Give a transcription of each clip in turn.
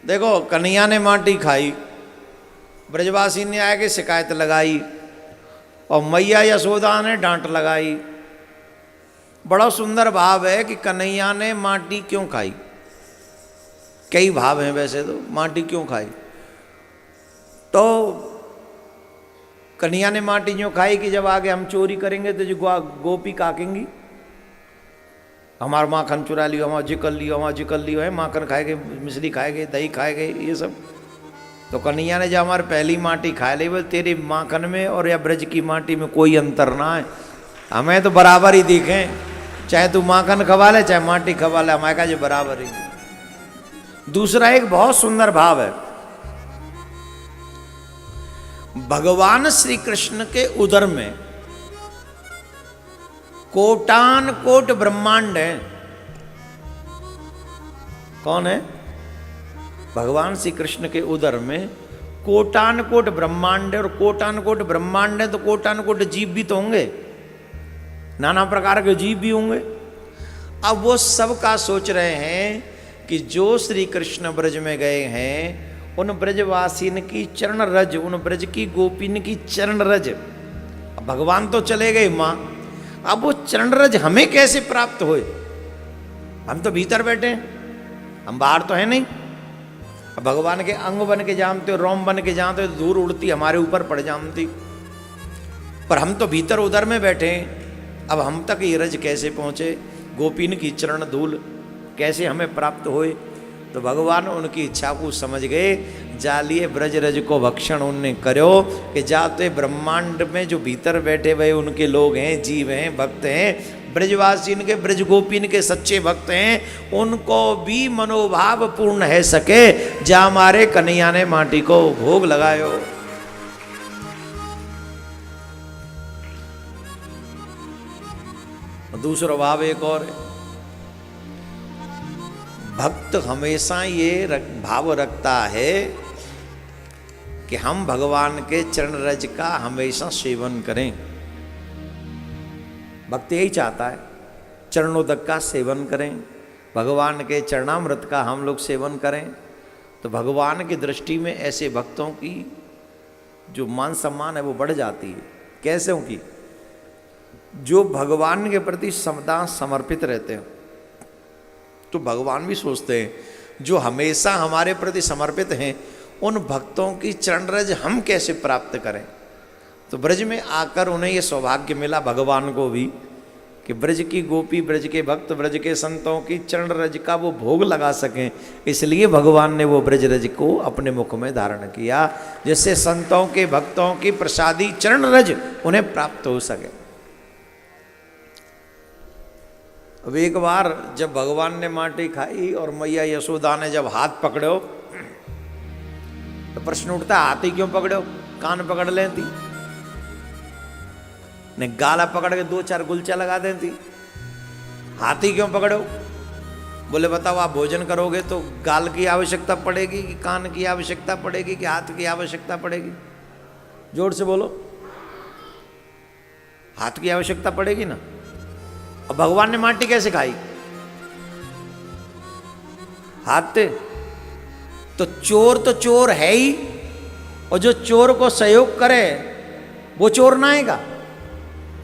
देखो कन्हैया ने माटी खाई, ब्रजवासी ने आके शिकायत लगाई और मैया यशोदा ने डांट लगाई। बड़ा सुंदर भाव है कि कन्हैया ने माटी क्यों खाई। कई भाव हैं वैसे तो, माटी क्यों खाई। तो कन्हैया ने माटी क्यों खाई कि जब आगे हम चोरी करेंगे तो जो गोपी काकेंगी, हमारा माखन चुरा लियो, हमारा जिकल लियो, हमारा जिकल लियो है, माखन खाएगे, मिश्री खाएगे, दही खाएगे, ये सब। तो कन्हैया ने जब हमारे पहली माटी खा ली, बोले तेरी माखन में और या ब्रज की माटी में कोई अंतर ना है, हमें तो बराबर ही दिखें, चाहे तू माखन खवा ले चाहे माटी खवा ले, हमारे का जो बराबर ही। दूसरा एक बहुत सुंदर भाव है, भगवान श्री कृष्ण के उदर में कोटान कोट ब्रह्मांड है। कौन है? भगवान श्री कृष्ण के उदर में कोटान कोट ब्रह्मांड है, और कोटान कोट ब्रह्मांड है तो कोटान कोट जीव भी तो होंगे, नाना प्रकार के जीव भी होंगे। अब वो सबका सोच रहे हैं कि जो श्री कृष्ण ब्रज में गए हैं उन ब्रजवासीन की चरण रज, उन ब्रज की गोपीन की चरण रज, भगवान तो चले गए मां, अब वो चरण रज हमें कैसे प्राप्त होए? हम तो भीतर बैठे हैं, हम बाहर तो है नहीं। अब भगवान के अंग बन के जानते हो, रोम बन के जानते हो, दूर उड़ती हमारे ऊपर पड़ जानती, पर हम तो भीतर उधर में बैठे हैं। अब हम तक ये रज कैसे पहुंचे? गोपीन की चरण धूल कैसे हमें प्राप्त होए? तो भगवान उनकी इच्छा को समझ गए, जालिए ब्रज रज को भक्षण उनने करो कि जाते ब्रह्मांड में जो भीतर बैठे हुए उनके लोग हैं, जीव हैं, भक्त हैं, ब्रजवासी इनके ब्रज गोपीन के सच्चे भक्त हैं, उनको भी मनोभाव पूर्ण है सके जा हमारे कन्हैया ने माटी को भोग लगायो। दूसरा भाव एक और है, भक्त हमेशा ये भाव रखता है कि हम भगवान के चरण रज का हमेशा सेवन करें। भक्त यही चाहता है, चरणोदक का सेवन करें, भगवान के चरणामृत का हम लोग सेवन करें। तो भगवान की दृष्टि में ऐसे भक्तों की जो मान सम्मान है वो बढ़ जाती है। कैसे होगी? जो भगवान के प्रति सदा समर्पित रहते हैं, तो भगवान भी सोचते हैं जो हमेशा हमारे प्रति समर्पित हैं उन भक्तों की चरण रज हम कैसे प्राप्त करें। तो ब्रज में आकर उन्हें ये सौभाग्य मिला भगवान को भी कि ब्रज की गोपी, ब्रज के भक्त, ब्रज के संतों की चरण रज का वो भोग लगा सकें, इसलिए भगवान ने वो ब्रज रज को अपने मुख में धारण किया, जिससे संतों के भक्तों की प्रसादी चरण रज उन्हें प्राप्त हो सके। अब एक बार जब भगवान ने माटी खाई और मैया यशोदा ने जब हाथ पकड़ो तो प्रश्न उठता, हाथी क्यों पकड़ो? कान पकड़ लेती, ने गाला पकड़ के दो चार गुलचा लगा देती, हाथी क्यों पकड़ो? बोले बताओ आप भोजन करोगे तो गाल की आवश्यकता पड़ेगी कि कान की आवश्यकता पड़ेगी कि हाथ की आवश्यकता पड़ेगी? जोर से बोलो। हाथ की आवश्यकता पड़ेगी ना। अब भगवान ने माटी कैसे खाई? हाथ से। तो चोर है ही, और जो चोर को सहयोग करे वो चोर ना आएगा,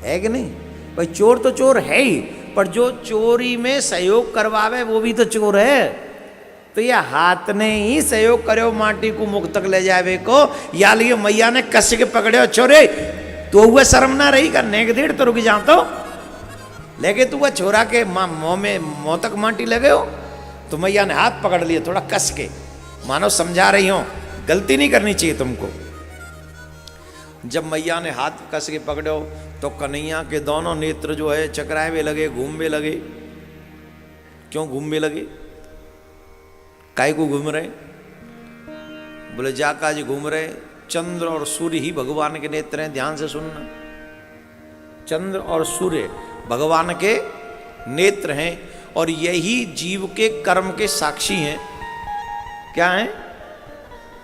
है कि नहीं भाई? चोर तो चोर है ही, पर जो चोरी में सहयोग करवावे वो भी तो चोर है। तो ये हाथ ने ही सहयोग करे माटी को मुख तक ले जावे को, या लिए मैया ने कस के पकड़े छोरे तो वह शर्म ना रही करने के देर तो रुक जा, तो लेके तू वह छोरा के मुंह तक माटी लगे हो। तो मैया ने हाथ पकड़ लिए थोड़ा कस के, मानो समझा रही हो गलती नहीं करनी चाहिए तुमको। जब मैया ने हाथ कस के पकड़ो तो कन्हैया के दोनों नेत्र जो है चकराए लगे, घूमने लगे। क्यों घूमने लगे? काय को घूम रहे? बोले जाका जी घूम रहे, चंद्र और सूर्य ही भगवान के नेत्र हैं। ध्यान से सुनना, चंद्र और सूर्य भगवान के नेत्र हैं, और यही जीव के कर्म के साक्षी हैं। क्या हैं?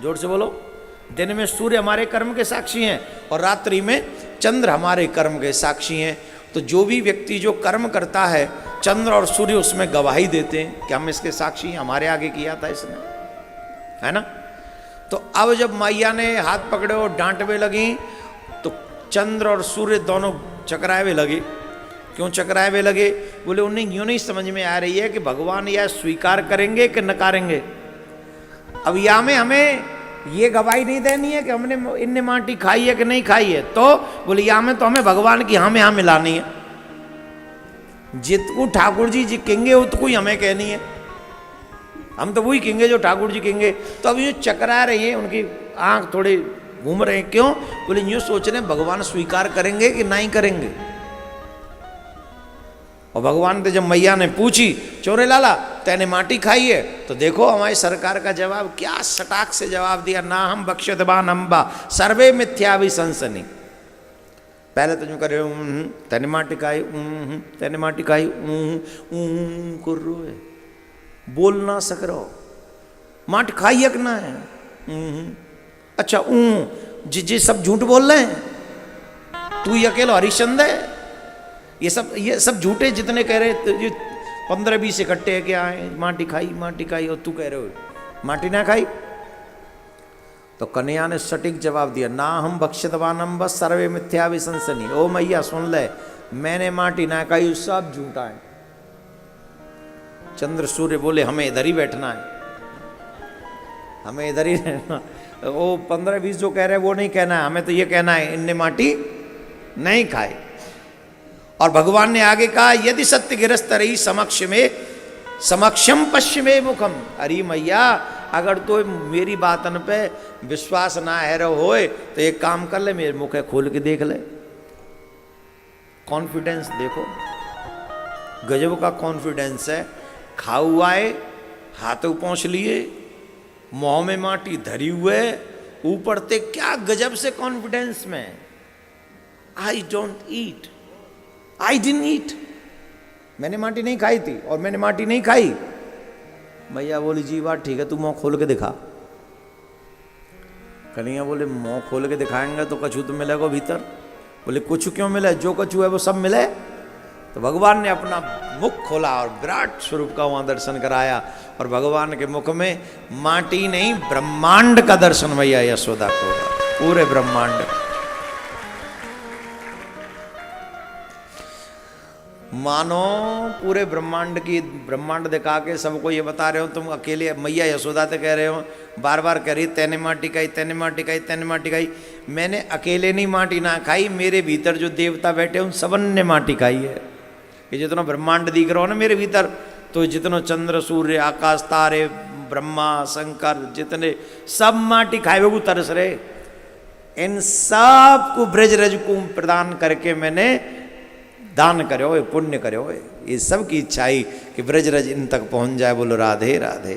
जोर से बोलो। दिन में सूर्य हमारे कर्म के साक्षी हैं और रात्रि में चंद्र हमारे कर्म के साक्षी हैं। तो जो भी व्यक्ति जो कर्म करता है, चंद्र और सूर्य उसमें गवाही देते हैं कि हम इसके साक्षी हैं, हमारे आगे किया था इसने। है ना। तो अब जब मैया ने हाथ पकड़े और डांटवे लगी तो चंद्र और सूर्य दोनों चकराए लगे। क्यों चकराए लगे? बोले उन्हें यूं नहीं समझ में आ रही है कि भगवान यह स्वीकार करेंगे कि नकारेंगे। अब या में हमें ये गवाही नहीं देनी है कि हमने इनने माटी खाई है कि नहीं खाई है, तो बोले या में तो हमें भगवान की हाँ में हाँ मिलानी है। जितकू ठाकुर जी कहेंगे उतकू ही हमें कहनी है, हम तो वही कहेंगे जो ठाकुर जी कहेंगे। तो अब यूँ चकरा रहे हैं, उनकी आंख थोड़े घूम रहे हैं। क्यों? बोले यूँ सोच रहे हैं भगवान स्वीकार करेंगे कि नहीं करेंगे। और भगवान तो जब मैया ने पूछी चोरे लाला तैने माटी खाई है, तो देखो हमारी सरकार का जवाब क्या सटाक से जवाब दिया, ना हम बक्षतवान अम्बा सर्वे मिथ्याभिशंसनी। पहले तो जो करे तैने माटी खाई, तैने माटी खाई, कर रोए, बोल ना सक रहो, माटी खाई यक ना है। अच्छा जी सब झूठ बोल रहे हैं, तू ही अकेला हरिश्चंद्र है। ये सब झूठे जितने कह रहे, तो ये 15-20 इकट्ठे है क्या है, माटी खाई और तू कह रहे हो माटी ना खाई। तो कन्या ने सटीक जवाब दिया, ना हम भक्षतवानम बस सर्वे मिथ्याभिशंसनी। ओ मैया सुन ले, मैंने माटी ना खाई, सब झूठा है। चंद्र सूर्य बोले हमें इधर ही बैठना है, हमें इधर ही रहना। वो 15-20 जो कह रहे हैं वो नहीं कहना है, हमें तो ये कहना है इनने माटी नहीं खाई। और भगवान ने आगे कहा, यदि सत्य गिरस्त रही समक्षम पश्चिमे मुखम। अरे मैया अगर तो मेरी बातन पे विश्वास ना है रहो होए तो एक काम कर ले, मेरे मुख खोल के देख ले। कॉन्फिडेंस देखो, गजब का कॉन्फिडेंस है। खा हुआ है, हाथों पहुंच लिए, मुंह में माटी धरी हुए, ऊपर ते क्या गजब से कॉन्फिडेंस में। I don't eat, I didn't ईट, मैंने माटी नहीं खाई थी और मैंने माटी नहीं खाई। भैया बोली जी बात ठीक है, तू मुंह खोल के दिखा। कन्हैया बोले मुंह खोल के दिखाएंगे तो कछु तो मिलेगा भीतर। बोले कुछ क्यों मिले, जो कछु है वो सब मिले। तो भगवान ने अपना मुख खोला और विराट स्वरूप का वहां दर्शन कराया। और भगवान के मुख में माटी नहीं ब्रह्मांड का दर्शन भैया यशोदा को, पूरे ब्रह्मांड। मानो पूरे ब्रह्मांड दिखा के सबको ये बता रहे हो, तुम अकेले मैया यशोदा से कह रहे हो, बार बार कह रही तैने माटी खाई, तैने माटी खाई, तैने माटी खाई। मैंने अकेले नहीं माटी ना खाई, मेरे भीतर जो देवता बैठे उन सबन ने माटी खाई है। ये जितना ब्रह्मांड दिख रहा हो ना मेरे भीतर, तो जितनो चंद्र सूर्य आकाश तारे ब्रह्मा शंकर जितने सब माटी खाए वो तरस रहे। इन सब को ब्रज रज को प्रदान करके मैंने दान करे हो, पुण्य करे हो। ये सब की इच्छा ही कि ब्रज रज इन तक पहुंच जाए। बोलो राधे राधे।